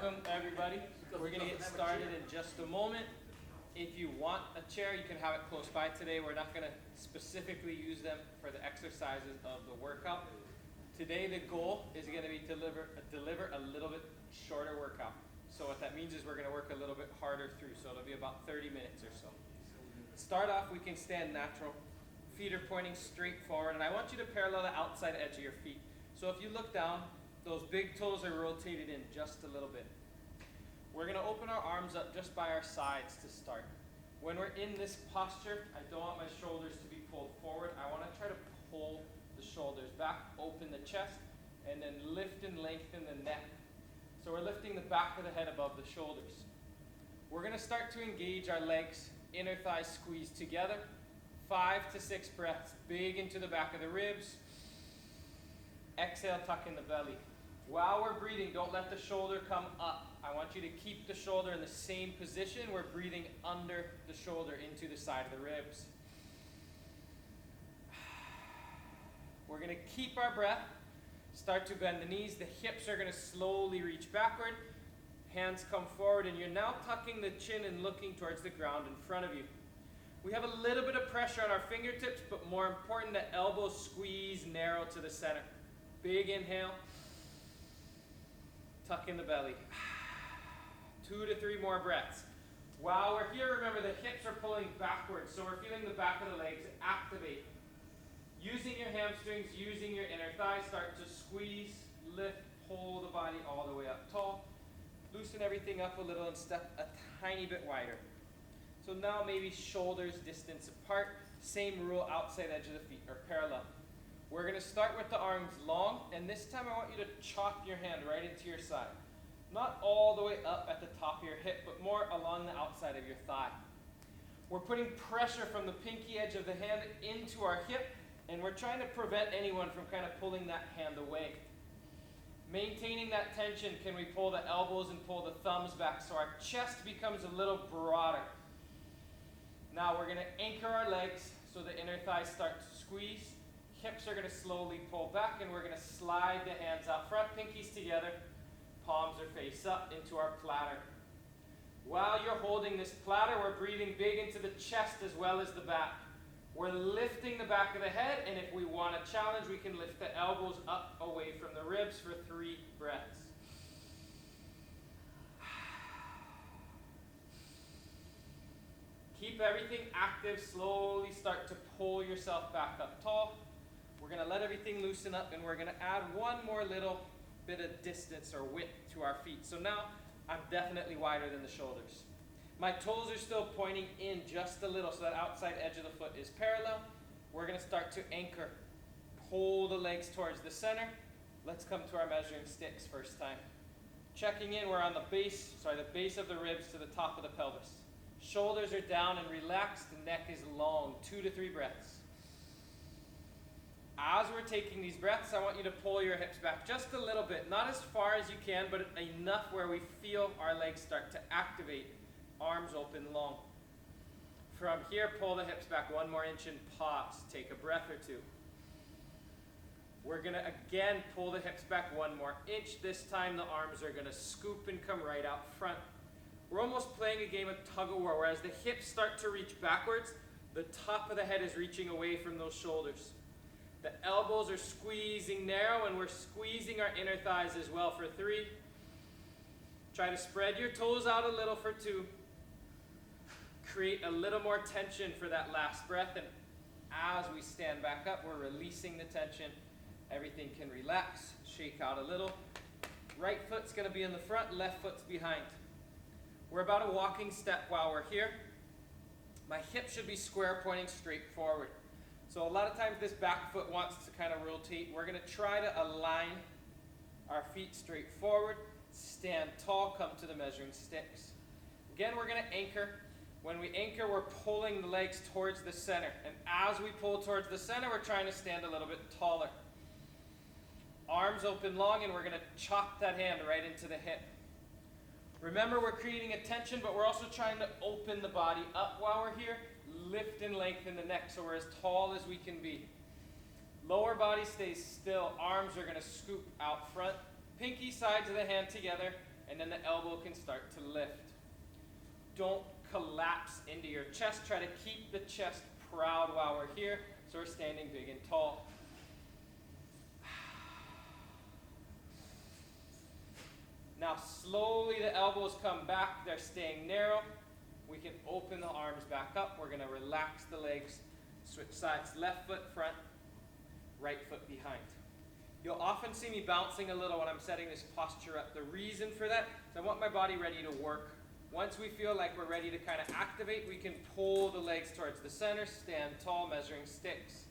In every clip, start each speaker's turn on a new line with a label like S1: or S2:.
S1: Welcome, everybody. We're going to get started in just a moment. If you want a chair, you can have it close by today. We're not going to specifically use them for the exercises of the workout. Today, the goal is going to be to deliver a little bit shorter workout. So what that means is we're going to work a little bit harder through. So it'll be about 30 minutes or so. Start off, we can stand natural. Feet are pointing straight forward, and I want you to parallel the outside edge of your feet. So if you look down, those big toes are rotated in just a little bit. We're going to open our arms up just by our sides to start. When we're in this posture, I don't want my shoulders to be pulled forward. I want to try to pull the shoulders back, open the chest, and then lift and lengthen the neck. So we're lifting the back of the head above the shoulders. We're going to start to engage our legs, inner thighs squeezed together. 5 to 6 breaths, big into the back of the ribs. Exhale, tuck in the belly. While we're breathing, don't let the shoulder come up. I want you to keep the shoulder in the same position. We're breathing under the shoulder into the side of the ribs. We're going to keep our breath. Start to bend the knees. The hips are going to slowly reach backward. Hands come forward, and you're now tucking the chin and looking towards the ground in front of you. We have a little bit of pressure on our fingertips, but more important, the elbows squeeze narrow to the center. Big inhale. Tuck in the belly. 2 to 3 more breaths. While we're here, remember the hips are pulling backwards, so we're feeling the back of the legs activate. Using your hamstrings, using your inner thighs, start to squeeze, lift, pull the body all the way up tall. Loosen everything up a little and step a tiny bit wider. So now maybe shoulders distance apart. Same rule, outside edge of the feet are parallel. We're going to start with the arms long, and this time I want you to chop your hand right into your side. Not all the way up at the top of your hip, but more along the outside of your thigh. We're putting pressure from the pinky edge of the hand into our hip, and we're trying to prevent anyone from kind of pulling that hand away. Maintaining that tension, can we pull the elbows and pull the thumbs back so our chest becomes a little broader? Now we're going to anchor our legs so the inner thighs start to squeeze. Hips are going to slowly pull back, and we're going to slide the hands out front, pinkies together, palms are face up into our platter. While you're holding this platter, we're breathing big into the chest as well as the back. We're lifting the back of the head, and if we want a challenge, we can lift the elbows up away from the ribs for 3 breaths. Keep everything active. Slowly start to pull yourself back up tall. We're going to let everything loosen up, and we're going to add one more little bit of distance or width to our feet. So now I'm definitely wider than the shoulders. My toes are still pointing in just a little, so that outside edge of the foot is parallel. We're going to start to anchor. Pull the legs towards the center. Let's come to our measuring sticks first time. Checking in, we're on the base of the ribs to the top of the pelvis. Shoulders are down and relaxed. The neck is long. 2 to 3 breaths. As we're taking these breaths, I want you to pull your hips back just a little bit. Not as far as you can, but enough where we feel our legs start to activate. Arms open long. From here, pull the hips back 1 more inch and pause. Take a breath or 2. We're going to again pull the hips back 1 more inch. This time the arms are going to scoop and come right out front. We're almost playing a game of tug-of-war, where as the hips start to reach backwards, the top of the head is reaching away from those shoulders. The elbows are squeezing narrow, and we're squeezing our inner thighs as well for 3. Try to spread your toes out a little for 2. Create a little more tension for that last breath, and as we stand back up, we're releasing the tension. Everything can relax, shake out a little. Right foot's going to be in the front, left foot's behind. We're about a walking step while we're here. My hip should be square, pointing straight forward. So a lot of times this back foot wants to kind of rotate. We're going to try to align our feet straight forward, stand tall, come to the measuring sticks. Again, we're going to anchor. When we anchor, we're pulling the legs towards the center. And as we pull towards the center, we're trying to stand a little bit taller. Arms open long, and we're going to chop that hand right into the hip. Remember, we're creating a tension, but we're also trying to open the body up while we're here. Lift and lengthen the neck so we're as tall as we can be. Lower body stays still. Arms are going to scoop out front. Pinky sides of the hand together, and then the elbow can start to lift. Don't collapse into your chest. Try to keep the chest proud while we're here, so we're standing big and tall. Now slowly the elbows come back, they're staying narrow. We can open the arms back up. We're going to relax the legs, switch sides, left foot front, right foot behind. You'll often see me bouncing a little when I'm setting this posture up. The reason for that is I want my body ready to work. Once we feel like we're ready to kind of activate, we can pull the legs towards the center, stand tall, measuring sticks.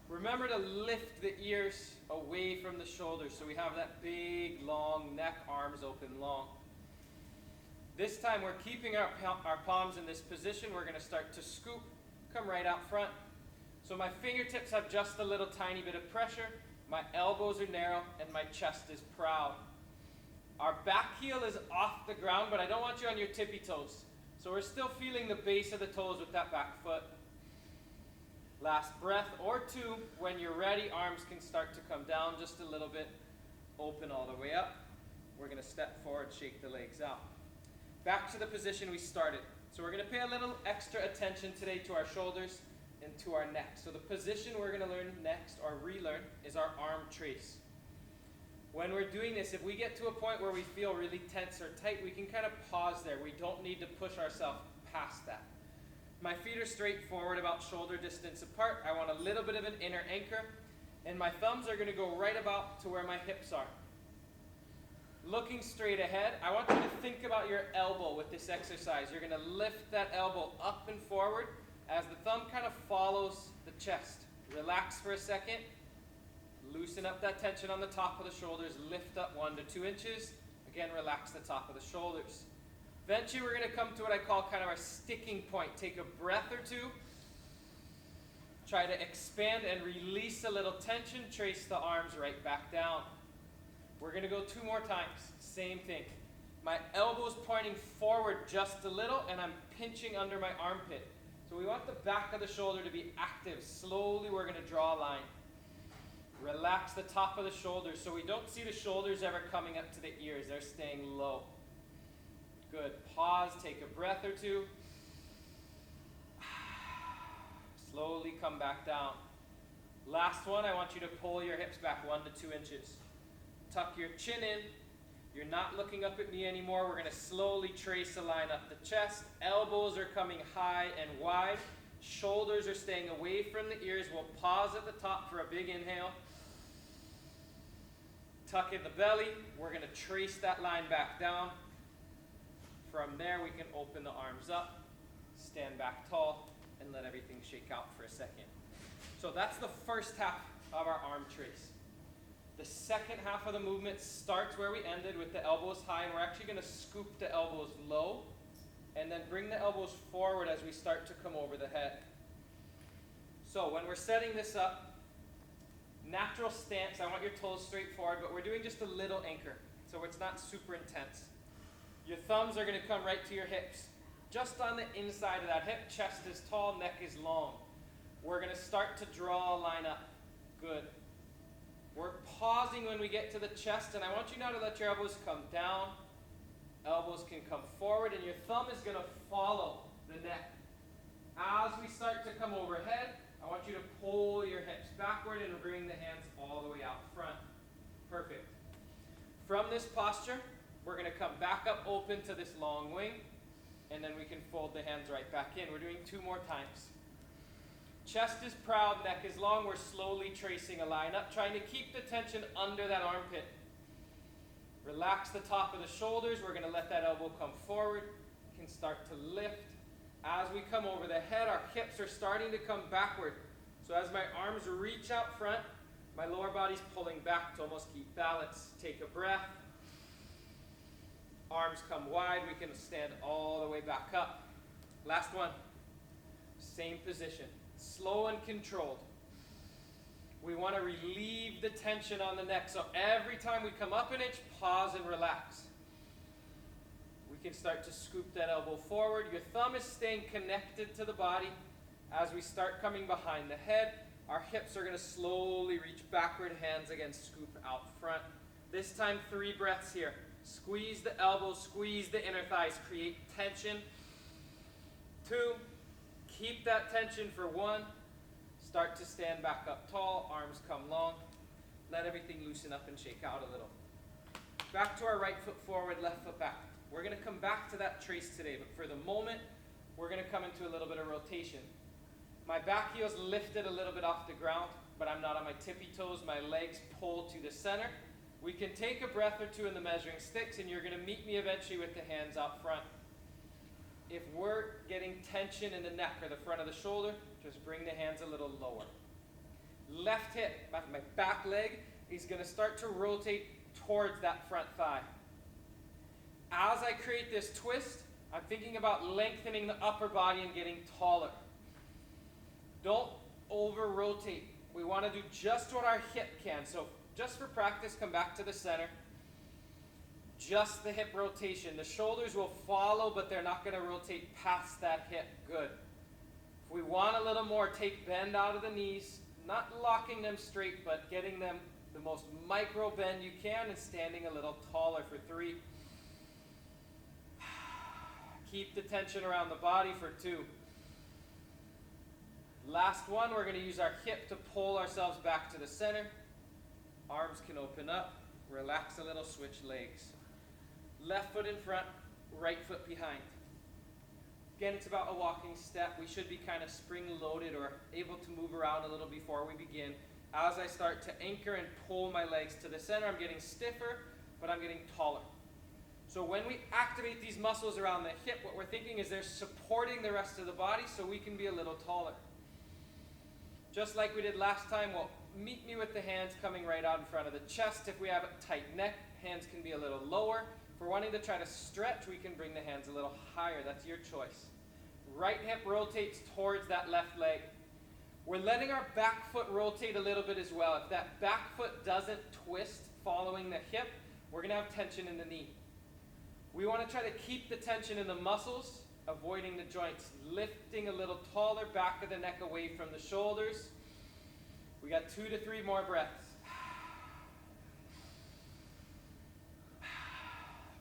S1: Remember to lift the ears away from the shoulders so we have that big, long neck, arms open long. This time we're keeping our palms in this position. We're going to start to scoop, come right out front. So my fingertips have just a little tiny bit of pressure. My elbows are narrow and my chest is proud. Our back heel is off the ground, but I don't want you on your tippy toes. So we're still feeling the base of the toes with that back foot. Last breath or two. When you're ready, arms can start to come down just a little bit. Open all the way up. We're going to step forward, shake the legs out. Back to the position we started. So we're going to pay a little extra attention today to our shoulders and to our neck. So the position we're going to learn next, or relearn, is our arm trace. When we're doing this, if we get to a point where we feel really tense or tight, we can kind of pause there. We don't need to push ourselves past that. My feet are straight forward, about shoulder distance apart. I want a little bit of an inner anchor, and my thumbs are going to go right about to where my hips are. Looking straight ahead, I want you to think about your elbow with this exercise. You're going to lift that elbow up and forward as the thumb kind of follows the chest. Relax for a second. Loosen up that tension on the top of the shoulders. Lift up 1 to 2 inches. Again, relax the top of the shoulders. Eventually, we're going to come to what I call kind of our sticking point. Take a breath or two. Try to expand and release a little tension. Trace the arms right back down. We're going to go 2 more times. Same thing. My elbow's pointing forward just a little, and I'm pinching under my armpit. So we want the back of the shoulder to be active. Slowly, we're going to draw a line. Relax the top of the shoulders so we don't see the shoulders ever coming up to the ears. They're staying low. Good. Pause. Take a breath or two. Slowly come back down. Last one, I want you to pull your hips back 1 to 2 inches. Tuck your chin in. You're not looking up at me anymore. We're going to slowly trace a line up the chest. Elbows are coming high and wide. Shoulders are staying away from the ears. We'll pause at the top for a big inhale. Tuck in the belly. We're going to trace that line back down. From there, we can open the arms up, stand back tall, and let everything shake out for a second. So that's the first half of our arm trace. The second half of the movement starts where we ended with the elbows high, and we're actually going to scoop the elbows low and then bring the elbows forward as we start to come over the head. So when we're setting this up, natural stance, I want your toes straight forward, but we're doing just a little anchor, so it's not super intense. Your thumbs are going to come right to your hips. Just on the inside of that hip, chest is tall, neck is long. We're going to start to draw a line up. Good. We're pausing when we get to the chest, and I want you now to let your elbows come down. Elbows can come forward, and your thumb is going to follow the neck. As we start to come overhead, I want you to pull your hips backward and bring the hands all the way out front. Perfect. From this posture, we're going to come back up open to this long wing, and then we can fold the hands right back in. We're doing 2 more times. Chest is proud, neck is long. We're slowly tracing a line up, trying to keep the tension under that armpit. Relax the top of the shoulders. We're going to let that elbow come forward. We can start to lift. As we come over the head, our hips are starting to come backward. So as my arms reach out front, my lower body's pulling back to almost keep balance. Take a breath. Arms come wide. We can stand all the way back up. Last one. Same position. Slow and controlled. We want to relieve the tension on the neck. So every time we come up an inch, pause and relax. We can start to scoop that elbow forward. Your thumb is staying connected to the body. As we start coming behind the head, our hips are going to slowly reach backward. Hands again scoop out front. This time 3 breaths here. Squeeze the elbows, squeeze the inner thighs, create tension. 2, keep that tension for 1. Start to stand back up tall, arms come long. Let everything loosen up and shake out a little. Back to our right foot forward, left foot back. We're going to come back to that trace today, but for the moment, we're going to come into a little bit of rotation. My back heel's lifted a little bit off the ground, but I'm not on my tippy toes. My legs pull to the center. We can take a breath or two in the measuring sticks, and you're going to meet me eventually with the hands out front. If we're getting tension in the neck or the front of the shoulder, just bring the hands a little lower. Left hip, my back leg, is going to start to rotate towards that front thigh. As I create this twist, I'm thinking about lengthening the upper body and getting taller. Don't over-rotate. We want to do just what our hip can. So just for practice, come back to the center. Just the hip rotation. The shoulders will follow, but they're not going to rotate past that hip. Good. If we want a little more, take bend out of the knees. Not locking them straight, but getting them the most micro bend you can and standing a little taller for 3. Keep the tension around the body for 2. Last one, we're going to use our hip to pull ourselves back to the center. Arms can open up. Relax a little, switch legs. Left foot in front, right foot behind. Again, it's about a walking step. We should be kind of spring-loaded or able to move around a little before we begin. As I start to anchor and pull my legs to the center, I'm getting stiffer, but I'm getting taller. So when we activate these muscles around the hip, what we're thinking is they're supporting the rest of the body so we can be a little taller. Just like we did last time, well, meet me with the hands coming right out in front of the chest. If we have a tight neck, hands can be a little lower. If we're wanting to try to stretch, we can bring the hands a little higher. That's your choice. Right hip rotates towards that left leg. We're letting our back foot rotate a little bit as well. If that back foot doesn't twist following the hip, we're going to have tension in the knee. We want to try to keep the tension in the muscles, avoiding the joints, lifting a little taller, back of the neck away from the shoulders. We got 2 to 3 more breaths.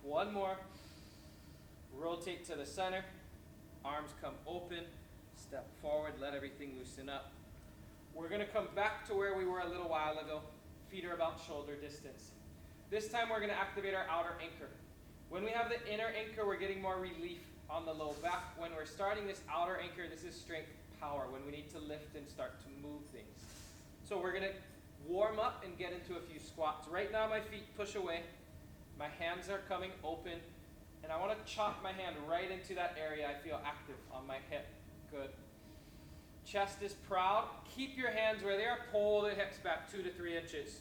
S1: 1 more. Rotate to the center. Arms come open. Step forward. Let everything loosen up. We're going to come back to where we were a little while ago. Feet are about shoulder distance. This time we're going to activate our outer anchor. When we have the inner anchor, we're getting more relief on the low back. When we're starting this outer anchor, this is strength power, when we need to lift and start to move things. So we're going to warm up and get into a few squats. Right now my feet push away. My hands are coming open. And I want to chop my hand right into that area I feel active on my hip. Good. Chest is proud. Keep your hands where they are. Pull the hips back 2 to 3 inches.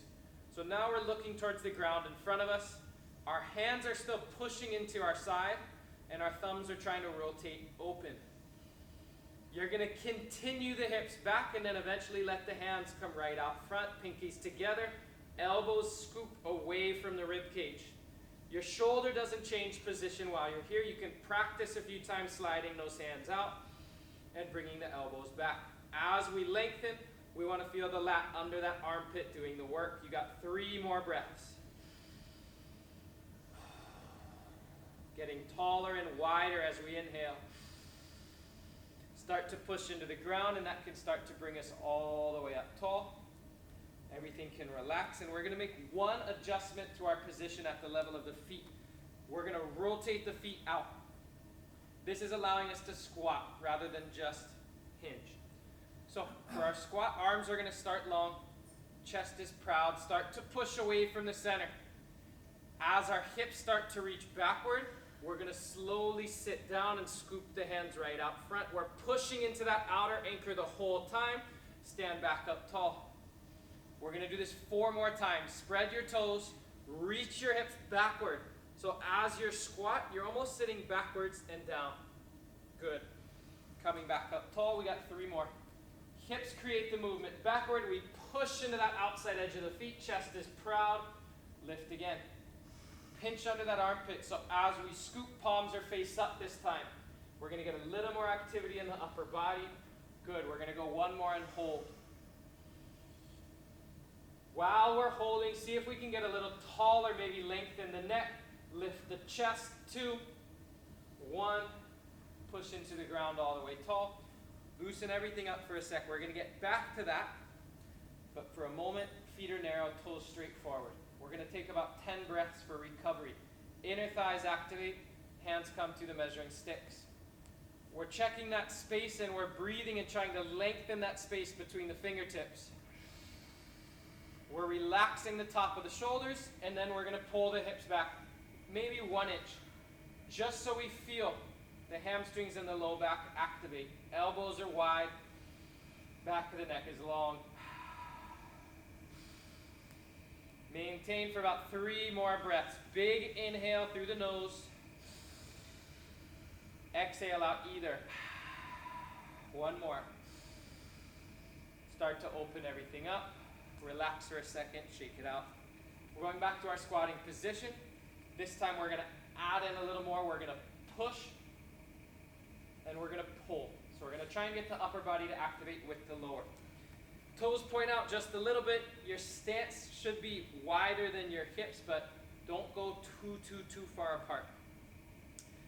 S1: So now we're looking towards the ground in front of us. Our hands are still pushing into our side, and our thumbs are trying to rotate open. You're going to continue the hips back and then eventually let the hands come right out front, pinkies together, elbows scoop away from the rib cage. Your shoulder doesn't change position while you're here. You can practice a few times sliding those hands out and bringing the elbows back. As we lengthen, we want to feel the lat under that armpit doing the work. You got 3 more breaths. Getting taller and wider as we inhale. Start to push into the ground, and that can start to bring us all the way up tall. Everything can relax, and we're going to make one adjustment to our position at the level of the feet. We're going to rotate the feet out. This is allowing us to squat rather than just hinge. So for our squat, arms are going to start long. Chest is proud. Start to push away from the center. As our hips start to reach backward, we're going to slowly sit down and scoop the hands right out front. We're pushing into that outer anchor the whole time. Stand back up tall. We're going to do this 4 more times. Spread your toes. Reach your hips backward. So as you squat, you're almost sitting backwards and down. Good. Coming back up tall. We got 3 more. Hips create the movement backward. We push into that outside edge of the feet. Chest is proud. Lift again. Pinch under that armpit, so as we scoop, palms are face up this time. We're going to get a little more activity in the upper body. Good, we're going to go 1 more and hold. While we're holding, see if we can get a little taller, maybe lengthen the neck. Lift the chest, 2, 1, push into the ground all the way tall. Loosen everything up for a sec. We're going to get back to that, but for a moment, feet are narrow, toes straight forward. We're going to take about 10 breaths for recovery. Inner thighs activate, hands come to the measuring sticks. We're checking that space and we're breathing and trying to lengthen that space between the fingertips. We're relaxing the top of the shoulders, and then we're going to pull the hips back maybe 1 inch, just so we feel the hamstrings and the low back activate. Elbows are wide, back of the neck is long. Maintain for about 3 more breaths. Big inhale through the nose. Exhale out either. 1 more. Start to open everything up. Relax for a second, shake it out. We're going back to our squatting position. This time we're going to add in a little more. We're going to push and we're going to pull. So we're going to try and get the upper body to activate with the lower. Toes point out just a little bit. Your stance should be wider than your hips, but don't go too far apart.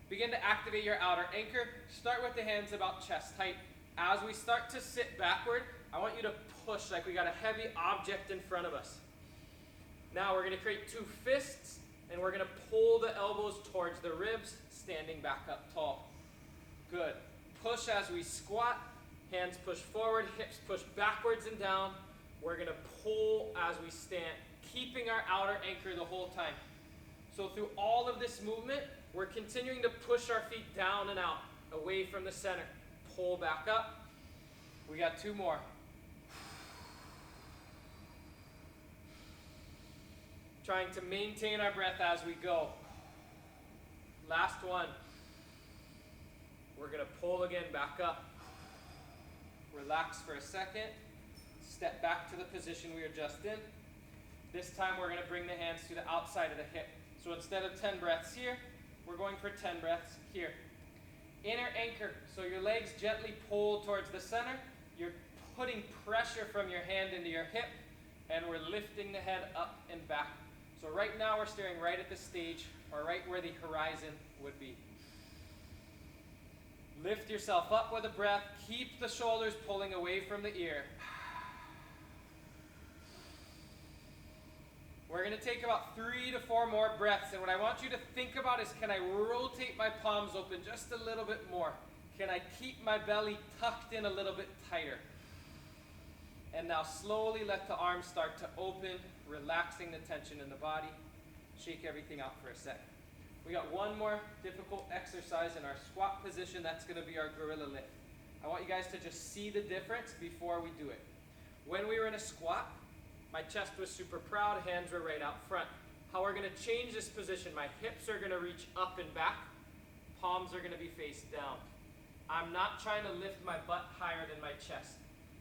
S1: Begin to activate your outer anchor. Start with the hands about chest height. As we start to sit backward, I want you to push like we got a heavy object in front of us. Now we're going to create 2 fists, and we're going to pull the elbows towards the ribs, standing back up tall. Good. Push as we squat. Hands push forward, hips push backwards and down. We're going to pull as we stand, keeping our outer anchor the whole time. So through all of this movement, we're continuing to push our feet down and out, away from the center. Pull back up. We got 2 more. Trying to maintain our breath as we go. Last one. We're going to pull again back up. Relax for a second. Step back to the position we were just in. This time we're going to bring the hands to the outside of the hip. So instead of 10 breaths here, we're going for 10 breaths here. Inner anchor, so your legs gently pull towards the center. You're putting pressure from your hand into your hip, and we're lifting the head up and back. So right now we're staring right at the stage, or right where the horizon would be. Lift yourself up with a breath. Keep the shoulders pulling away from the ear. We're going to take about 3 to 4 more breaths. And what I want you to think about is, can I rotate my palms open just a little bit more? Can I keep my belly tucked in a little bit tighter? And now slowly let the arms start to open, relaxing the tension in the body. Shake everything out for a sec. We got 1 more difficult exercise in our squat position. That's going to be our gorilla lift. I want you guys to just see the difference before we do it. When we were in a squat, my chest was super proud, hands were right out front. How we're going to change this position, my hips are going to reach up and back, palms are going to be face down. I'm not trying to lift my butt higher than my chest,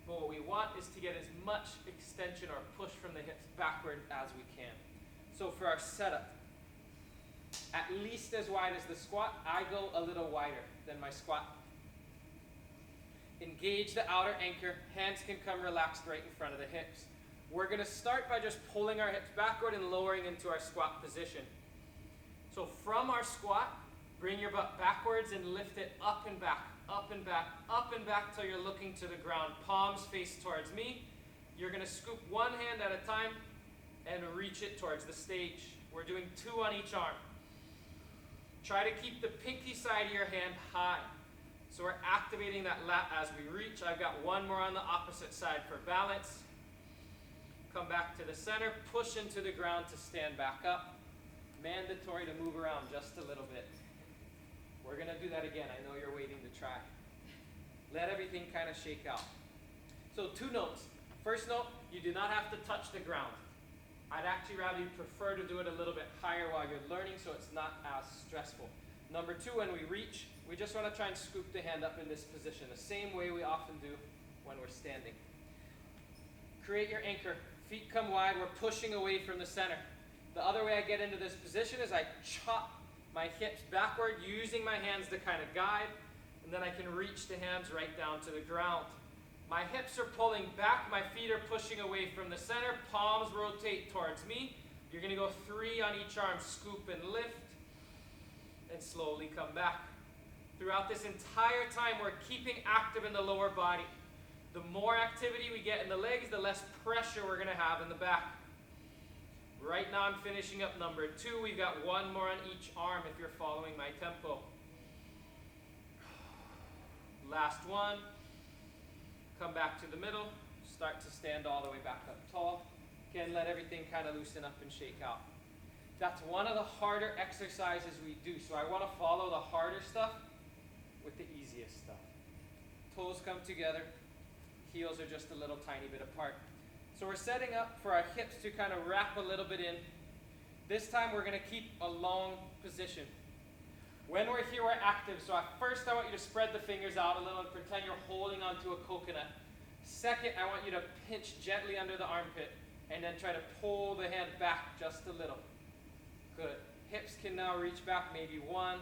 S1: but what we want is to get as much extension or push from the hips backward as we can. So for our setup, at least as wide as the squat, I go a little wider than my squat. Engage the outer anchor, hands can come relaxed right in front of the hips. We're going to start by just pulling our hips backward and lowering into our squat position. So from our squat, bring your butt backwards and lift it up and back, up and back, up and back till you're looking to the ground. Palms face towards me. You're going to scoop 1 hand at a time and reach it towards the stage. We're doing 2 on each arm. Try to keep the pinky side of your hand high. So we're activating that lat as we reach. I've got 1 more on the opposite side for balance. Come back to the center, push into the ground to stand back up. Mandatory to move around just a little bit. We're going to do that again. I know you're waiting to try. Let everything kind of shake out. So 2 notes. First note, you do not have to touch the ground. I'd actually rather you prefer to do it a little bit higher while you're learning so it's not as stressful. Number 2, when we reach, we just want to try and scoop the hand up in this position, the same way we often do when we're standing. Create your anchor. Feet come wide. We're pushing away from the center. The other way I get into this position is I chop my hips backward, using my hands to kind of guide, and then I can reach the hands right down to the ground. My hips are pulling back, my feet are pushing away from the center, palms rotate towards me, You're going to go 3 on each arm. Scoop and lift, and slowly come back. Throughout this entire time, we're keeping active in the lower body. The more activity we get in the legs, the less pressure we're going to have in the back. Right now I'm finishing up number 2. We've got 1 more on each arm if you're following my tempo. Last one. Come back to the middle. Start to stand all the way back up tall. Again, let everything kind of loosen up and shake out. That's one of the harder exercises we do. So I want to follow the harder stuff with the easiest stuff. Toes come together. Heels are just a little tiny bit apart. So we're setting up for our hips to kind of wrap a little bit in. This time we're going to keep a long position. When we're here, we're active. So at first I want you to spread the fingers out a little and pretend you're holding onto a coconut. Second, I want you to pinch gently under the armpit and then try to pull the hand back just a little. Good. Hips can now reach back maybe 1,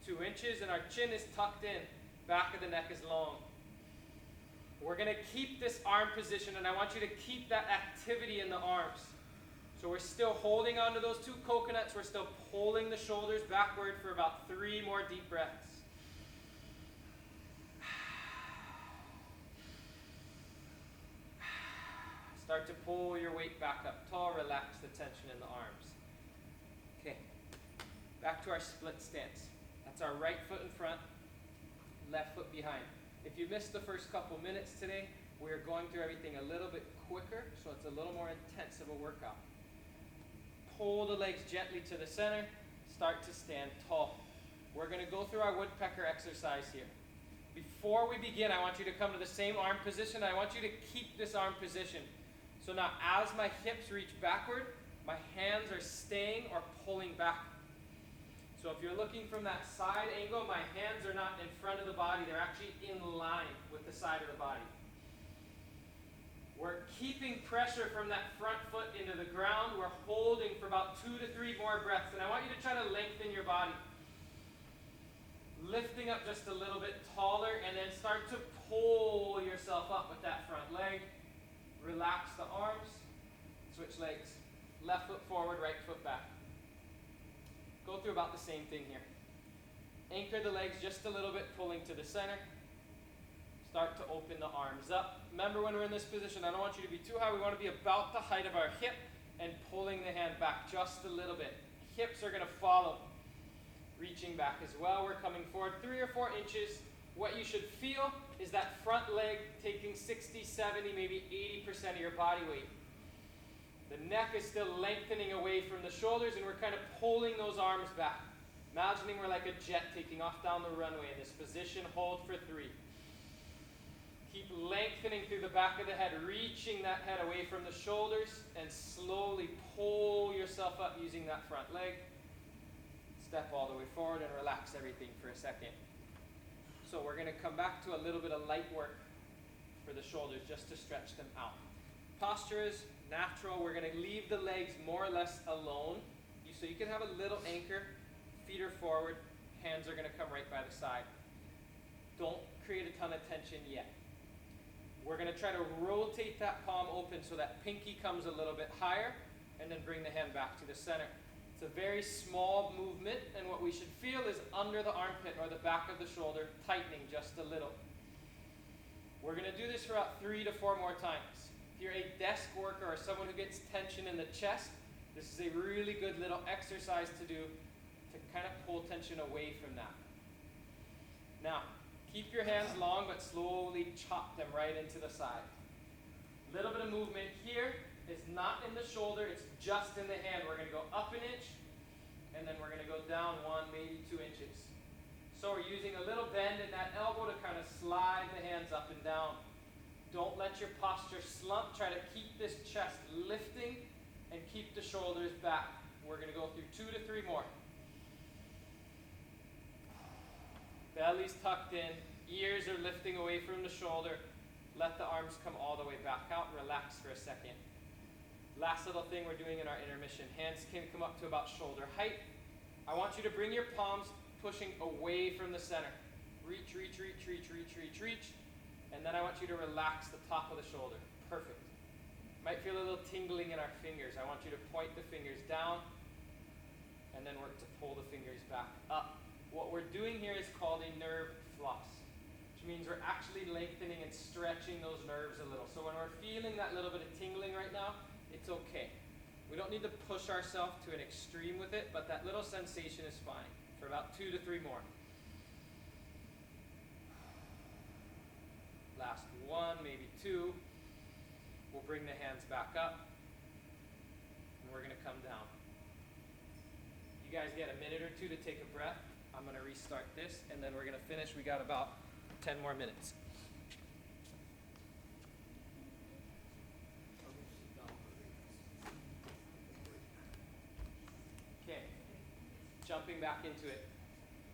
S1: 2 inches, and our chin is tucked in. Back of the neck is long. We're going to keep this arm position, and I want you to keep that activity in the arms. So we're still holding onto those 2 coconuts. We're still pulling the shoulders backward for about 3 more deep breaths. Start to pull your weight back up tall. Relax the tension in the arms. Okay. Back to our split stance. That's our right foot in front, left foot behind. If you missed the first couple minutes today, we're going through everything a little bit quicker, so it's a little more intense of a workout. Pull the legs gently to the center. Start to stand tall. We're going to go through our woodpecker exercise here. Before we begin, I want you to come to the same arm position. I want you to keep this arm position. So now as my hips reach backward, my hands are staying or pulling back. So if you're looking from that side angle, my hands are not in front of the body. They're actually in line with the side of the body. We're keeping pressure from that front foot into the ground. We're holding for about 2 to 3 more breaths. And I want you to try to lengthen your body. Lifting up just a little bit taller, and then start to pull yourself up with that front leg. Relax the arms. Switch legs. Left foot forward, right foot back. Go through about the same thing here. Anchor the legs just a little bit, pulling to the center. Start to open the arms up. Remember, when we're in this position, I don't want you to be too high. We want to be about the height of our hip and pulling the hand back just a little bit. Hips are going to follow. Reaching back as well. We're coming forward 3 or 4 inches. What you should feel is that front leg taking 60, 70, maybe 80% of your body weight. The neck is still lengthening away from the shoulders, and we're kind of pulling those arms back. Imagining we're like a jet taking off down the runway in this position. Hold for 3. Keep lengthening through the back of the head, reaching that head away from the shoulders, and slowly pull yourself up using that front leg. Step all the way forward and relax everything for a second. So we're going to come back to a little bit of light work for the shoulders just to stretch them out. Posture is natural. We're going to leave the legs more or less alone. So you can have a little anchor. Feet are forward. Hands are going to come right by the side. Don't create a ton of tension yet. We're going to try to rotate that palm open so that pinky comes a little bit higher, and then bring the hand back to the center. It's a very small movement, and what we should feel is under the armpit or the back of the shoulder, tightening just a little. We're going to do this for about 3 to 4 more times. If you're a desk worker or someone who gets tension in the chest, this is a really good little exercise to do to kind of pull tension away from that. Now, keep your hands long, but slowly chop them right into the side. Little bit of movement here. It's not in the shoulder, it's just in the hand. We're going to go up an inch, and then we're going to go down 1, maybe 2 inches. So we're using a little bend in that elbow to kind of slide the hands up and down. Don't let your posture slump. Try to keep this chest lifting and keep the shoulders back. We're going to go through 2 to 3 more. Belly's tucked in, ears are lifting away from the shoulder. Let the arms come all the way back out. Relax for a second. Last little thing we're doing in our intermission. Hands can come up to about shoulder height. I want you to bring your palms pushing away from the center. Reach, reach, reach, reach, reach, reach, reach. And then I want you to relax the top of the shoulder. Perfect. Might feel a little tingling in our fingers. I want you to point the fingers down and then work to pull the fingers back up. What we're doing here is called a nerve floss, which means we're actually lengthening and stretching those nerves a little. So when we're feeling that little bit of tingling right now, it's okay. We don't need to push ourselves to an extreme with it, but that little sensation is fine for about 2 to 3 more. Last 1, maybe 2. We'll bring the hands back up, and we're going to come down. You guys get a minute or 2 to take a breath. I'm going to restart this, and then we're going to finish. We got about 10 more minutes. Okay, jumping back into it.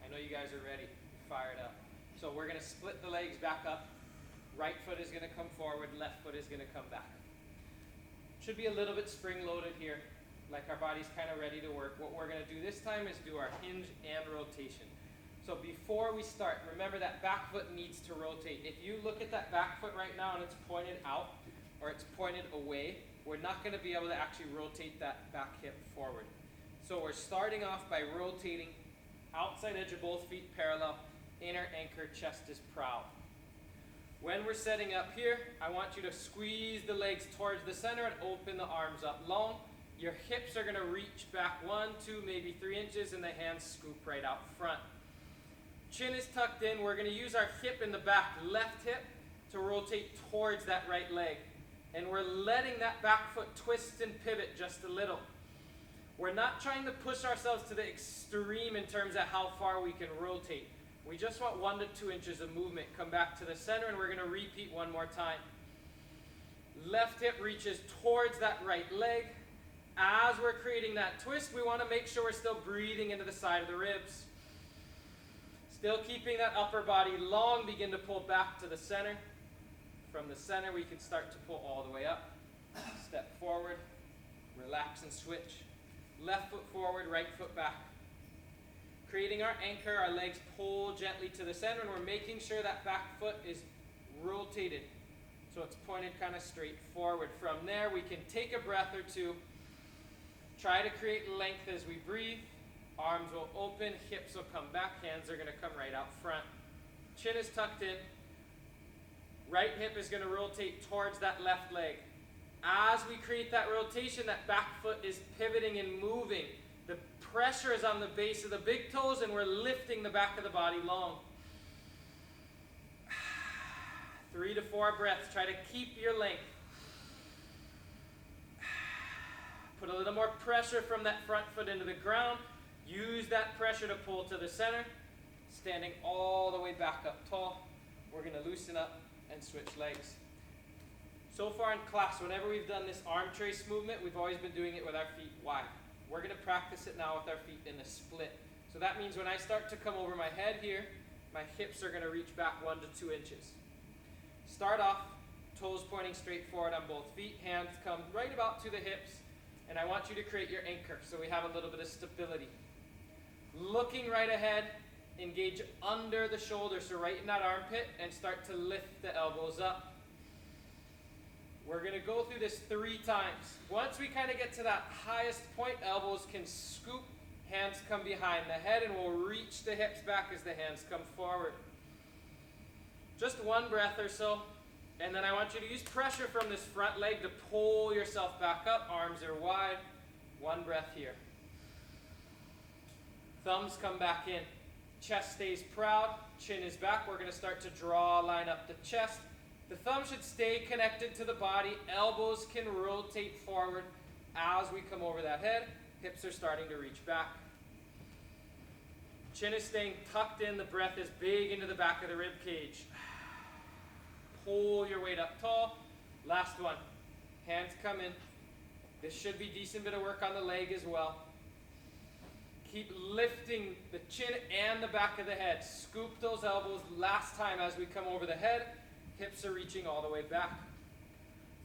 S1: I know you guys are ready, fired up. So we're going to split the legs back up. Right foot is going to come forward, left foot is going to come back. Should be a little bit spring-loaded here, like our body's kind of ready to work. What we're going to do this time is do our hinge and rotation. So before we start, remember that back foot needs to rotate. If you look at that back foot right now and it's pointed out or it's pointed away, we're not going to be able to actually rotate that back hip forward. So we're starting off by rotating outside edge of both feet parallel, inner anchor, chest is proud. When we're setting up here, I want you to squeeze the legs towards the center and open the arms up long. Your hips are going to reach back 1, 2, maybe 3 inches, and the hands scoop right out front. Chin is tucked in. We're going to use our hip in the back, left hip, to rotate towards that right leg. And we're letting that back foot twist and pivot just a little. We're not trying to push ourselves to the extreme in terms of how far we can rotate. We just want 1 to 2 inches of movement. Come back to the center, and we're going to repeat one more time. Left hip reaches towards that right leg. As we're creating that twist, we want to make sure we're still breathing into the side of the ribs. Still keeping that upper body long. Begin to pull back to the center. From the center, we can start to pull all the way up. Step forward. Relax and switch. Left foot forward, right foot back. Creating our anchor, our legs pull gently to the center, and we're making sure that back foot is rotated. So it's pointed kind of straight forward. From there, we can take a breath or 2. Try to create length as we breathe. Arms will open, hips will come back, hands are going to come right out front. Chin is tucked in. Right hip is going to rotate towards that left leg. As we create that rotation, that back foot is pivoting and moving. The pressure is on the base of the big toes, and we're lifting the back of the body long. 3 to 4 breaths. Try to keep your length. Put a little more pressure from that front foot into the ground. Use that pressure to pull to the center. Standing all the way back up tall. We're going to loosen up and switch legs. So far in class, whenever we've done this arm trace movement, we've always been doing it with our feet wide. We're going to practice it now with our feet in a split. So that means when I start to come over my head here, my hips are going to reach back 1 to 2 inches. Start off, toes pointing straight forward on both feet. Hands come right about to the hips. And I want you to create your anchor so we have a little bit of stability. Looking right ahead, engage under the shoulder, so right in that armpit, and start to lift the elbows up. We're going to go through this 3 times. Once we kind of get to that highest point, elbows can scoop, hands come behind the head, and we'll reach the hips back as the hands come forward. Just 1 breath or so, and then I want you to use pressure from this front leg to pull yourself back up. Arms are wide. 1 breath here. Thumbs come back in. Chest stays proud. Chin is back. We're going to start to draw a line up the chest. The thumb should stay connected to the body. Elbows can rotate forward as we come over that head. Hips are starting to reach back. Chin is staying tucked in. The breath is big into the back of the rib cage. Pull your weight up tall. Last one. Hands come in. This should be a decent bit of work on the leg as well. Keep lifting the chin and the back of the head. Scoop those elbows last time as we come over the head. Hips are reaching all the way back.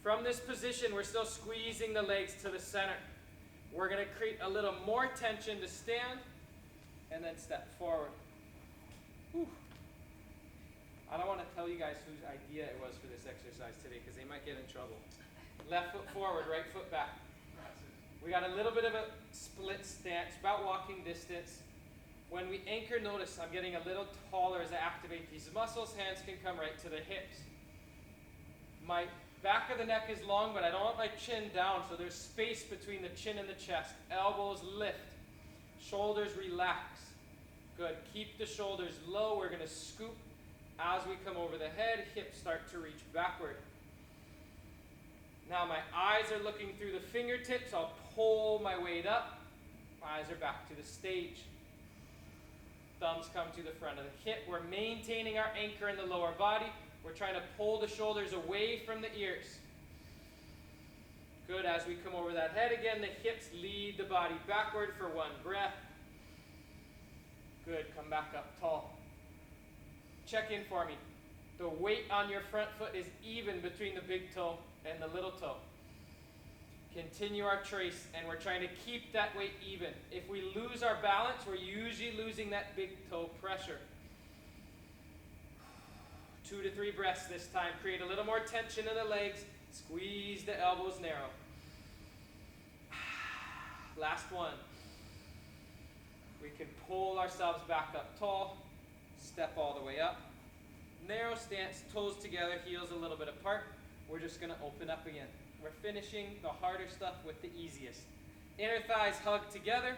S1: From this position, we're still squeezing the legs to the center. We're going to create a little more tension to stand and then step forward. Whew. I don't want to tell you guys whose idea it was for this exercise today because they might get in trouble. Left foot forward, right foot back. We got a little bit of a split stance, about walking distance. When we anchor, notice I'm getting a little taller as I activate these muscles. Hands can come right to the hips. My back of the neck is long, but I don't want my chin down, so there's space between the chin and the chest. Elbows lift. Shoulders relax. Good. Keep the shoulders low. We're going to scoop as we come over the head. Hips start to reach backward. Now my eyes are looking through the fingertips. I'll pull my weight up. My eyes are back to the stage. Thumbs come to the front of the hip. We're maintaining our anchor in the lower body. We're trying to pull the shoulders away from the ears. Good. As we come over that head again, the hips lead the body backward for one breath. Good. Come back up tall. Check in for me. The weight on your front foot is even between the big toe and the little toe. Continue our trace, and we're trying to keep that weight even. If we lose our balance, we're usually losing that big toe pressure. 2 to 3 breaths this time. Create a little more tension in the legs. Squeeze the elbows narrow. Last one. We can pull ourselves back up tall. Step all the way up. Narrow stance, toes together, heels a little bit apart. We're just going to open up again. We're finishing the harder stuff with the easiest. Inner thighs hug together.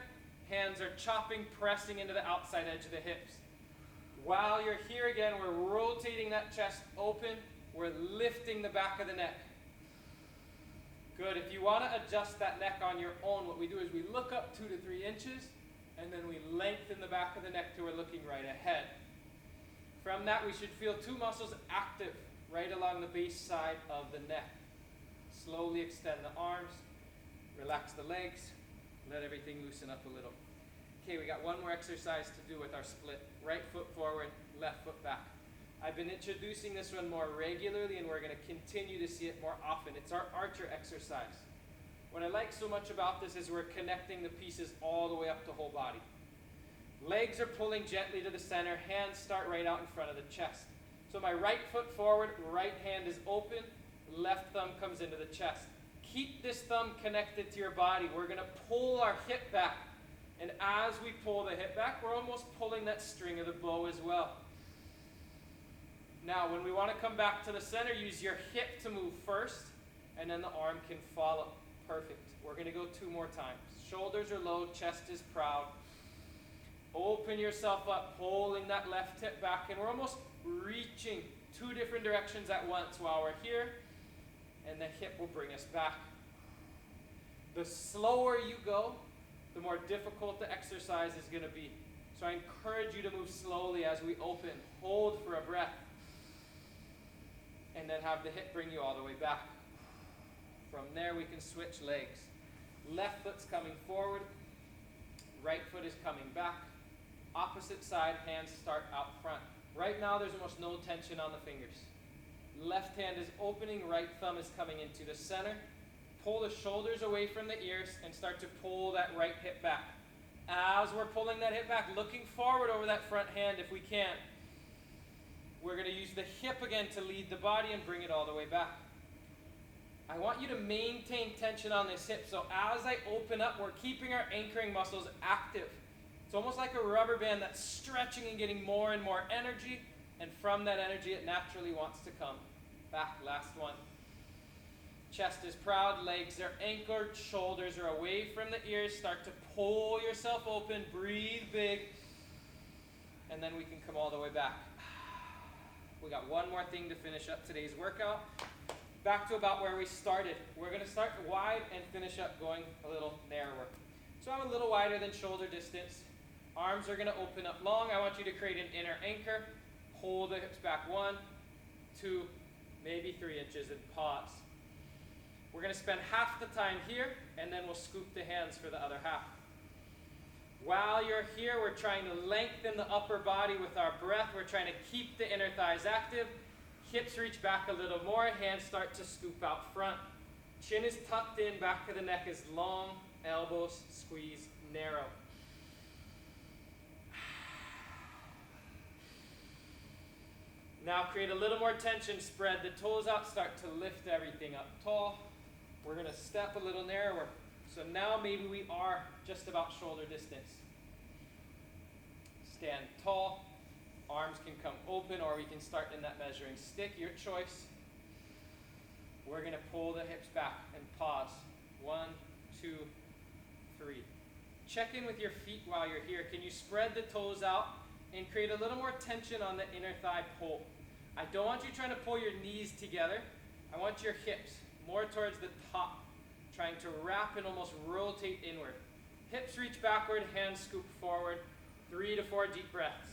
S1: Hands are chopping, pressing into the outside edge of the hips. While you're here again, we're rotating that chest open. We're lifting the back of the neck. Good. If you want to adjust that neck on your own, what we do is we look up 2 to 3 inches, and then we lengthen the back of the neck till we're looking right ahead. From that, we should feel 2 muscles active right along the base side of the neck. Slowly extend the arms, relax the legs, let everything loosen up a little. Okay, we got one more exercise to do with our split. Right foot forward, left foot back. I've been introducing this one more regularly, and we're going to continue to see it more often. It's our archer exercise. What I like so much about this is we're connecting the pieces all the way up the whole body. Legs are pulling gently to the center. Hands start right out in front of the chest. So my right foot forward, right hand is open, left thumb comes into the chest. Keep this thumb connected to your body. We're going to pull our hip back. And as we pull the hip back, we're almost pulling that string of the bow as well. Now, when we want to come back to the center, use your hip to move first, and then the arm can follow. Perfect. We're going to go 2 more times. Shoulders are low, chest is proud. Open yourself up, pulling that left hip back, and we're almost reaching 2 different directions at once while we're here, and the hip will bring us back. The slower you go, the more difficult the exercise is going to be. So I encourage you to move slowly as we open. Hold for a breath. And then have the hip bring you all the way back. From there, we can switch legs. Left foot's coming forward. Right foot is coming back. Opposite side, hands start out front. Right now, there's almost no tension on the fingers. Left hand is opening. Right thumb is coming into the center. Pull the shoulders away from the ears and start to pull that right hip back. As we're pulling that hip back, looking forward over that front hand if we can. We're going to use the hip again to lead the body and bring it all the way back. I want you to maintain tension on this hip. So as I open up, we're keeping our anchoring muscles active. It's almost like a rubber band that's stretching and getting more and more energy. And from that energy, it naturally wants to come back. Last one. Chest is proud, legs are anchored, shoulders are away from the ears. Start to pull yourself open, breathe big, and then we can come all the way back. We got one more thing to finish up today's workout. Back to about where we started. We're going to start wide and finish up going a little narrower. So I'm a little wider than shoulder distance. Arms are going to open up long. I want you to create an inner anchor. Hold the hips back 1, 2, maybe 3 inches and pause. We're going to spend half the time here, and then we'll scoop the hands for the other half. While you're here, we're trying to lengthen the upper body with our breath. We're trying to keep the inner thighs active. Hips reach back a little more. Hands start to scoop out front. Chin is tucked in. Back of the neck is long. Elbows squeeze narrow. Now create a little more tension. Spread the toes out. Start to lift everything up tall. We're going to step a little narrower. So now maybe we are just about shoulder distance. Stand tall. Arms can come open, or we can start in that measuring stick, your choice. We're going to pull the hips back and pause. 1, 2, 3. Check in with your feet while you're here. Can you spread the toes out and create a little more tension on the inner thigh pull? I don't want you trying to pull your knees together. I want your hips more towards the top, trying to wrap and almost rotate inward. Hips reach backward, hands scoop forward. 3 to 4 deep breaths.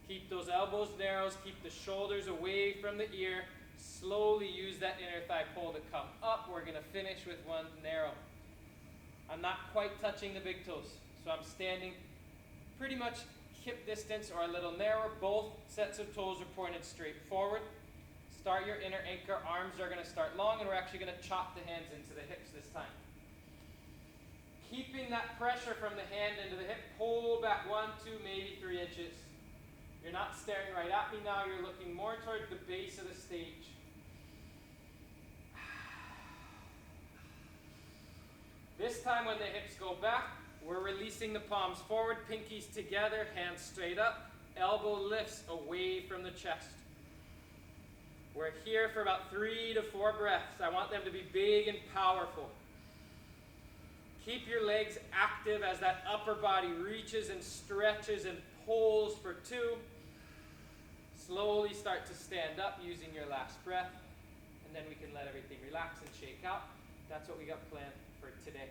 S1: Keep those elbows narrow, keep the shoulders away from the ear. Slowly use that inner thigh pull to come up. We're going to finish with one narrow. I'm not quite touching the big toes, so I'm standing pretty much hip distance or a little narrower. Both sets of toes are pointed straight forward. Start your inner anchor. Arms are going to start long, and we're actually going to chop the hands into the hips this time. Keeping that pressure from the hand into the hip, pull back 1, 2, maybe 3 inches. You're not staring right at me now, you're looking more toward the base of the stage. This time when the hips go back, we're releasing the palms forward, pinkies together, hands straight up, elbow lifts away from the chest. We're here for about 3 to 4 breaths. I want them to be big and powerful. Keep your legs active as that upper body reaches and stretches and pulls for 2. Slowly start to stand up using your last breath, and then we can let everything relax and shake out. That's what we got planned for today.